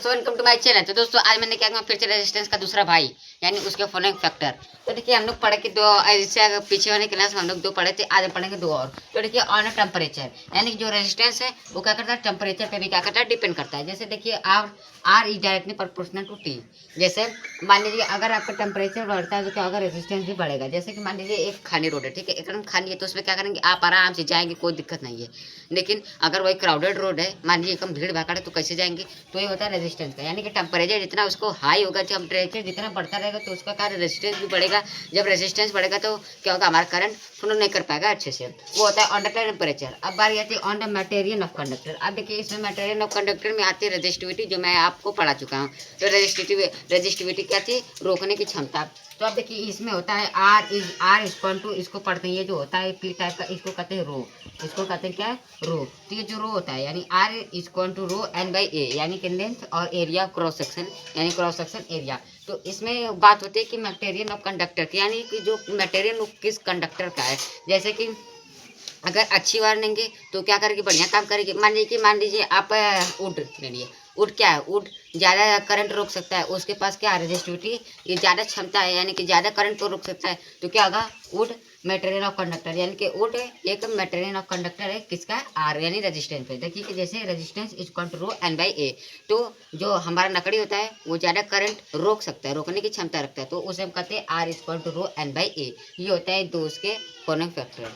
दोस्तों welcome to my channel. तो दोस्तों आज मैंने क्या फिर से रेजिस्टेंस का दूसरा भाई यानी उसके फॉलोइंग फैक्टर। तो देखिए हम लोग पढ़े कि दो इससे अगर पीछे वाले क्लास में हम लोग दो पढ़े थे, आज हम पढ़ेंगे दो और। तो देखिए ऑन टेम्परेचर यानी कि जो रेजिस्टेंस है वो क्या करता है, टेम्परेचर पे भी क्या करता है, डिपेंड करता है। जैसे देखिए r is directly proportional to t. जैसे मान लीजिए अगर आपका टेम्परेचर बढ़ता है तो क्या होगा, रेजिस्टेंस भी बढ़ेगा। जैसे कि मान लीजिए एक खाली रोड है, ठीक है, एकदम खाली है, तो उसमें क्या करेंगे, आप आराम से जाएंगे, कोई दिक्कत नहीं है। लेकिन अगर वही क्राउडेड रोड है, मान लीजिए एकदम भीड़ भाड़ है, तो कैसे जाएंगे। तो ये होता है रेजिस्टेंस का, यानी कि टेम्परेचर जितना उसको हाई होगा, टेम्परेचर जितना बढ़ता रहेगा तो उसका क्या रेजिस्टेंस भी बढ़ेगा। जब रेजिस्टेंस बढ़ेगा तो क्या होगा, हमारा करंट फ्लो नहीं कर पाएगा अच्छे से। वो होता है ऑन द टेम्परेचर। अब बारी आती है on the material of conductor. अब देखिए इसमें मटेरियल ऑफ कंडक्टर में आती है रेजिस्टिविटी, जो मैं आपको पढ़ा चुका हूँ। तो रेजिस्टिविटी क्या थी, रोकने की क्षमता। तो अब देखिए इसमें होता है आर इक्वल टू, इसको पढ़ते हैं, ये जो होता है पी टाइप का, इसको कहते हैं रो। इसको कहते हैं क्या है, रो। तो ये जो रो होता है यानी R equal to rho n by A, यानी कि लेंथ और एरिया क्रॉस सेक्शन, यानी क्रॉस सेक्शन एरिया। तो इसमें बात होती है कि मटेरियल ऑफ कंडक्टर की, यानी कि जो मटेरियल किस कंडक्टर का है। जैसे कि अगर अच्छी वायर लेंगे तो क्या करेगी, बढ़िया काम करेगी। मान लीजिए आप वुड ले लिए। वुड क्या है, वुड ज़्यादा करंट रोक सकता है, उसके पास क्या रेजिस्टिविटी, ये ज़्यादा क्षमता है, यानी कि ज़्यादा करंट को रोक सकता है। तो क्या होगा, वुड मटेरियल ऑफ कंडक्टर, यानी कि वुड एक मटेरियल ऑफ कंडक्टर है, किसका, आर यानी रेजिस्टेंस पे। देखिए कि जैसे resistance is equal to rho n by A. तो जो हमारा लकड़ी होता है वो ज़्यादा करंट रोक सकता है, रोकने की क्षमता रखता है, तो उसे हम कहते हैं R is equal to rho n by A. ये होता है दो उसके फॉलोइंग फैक्टर।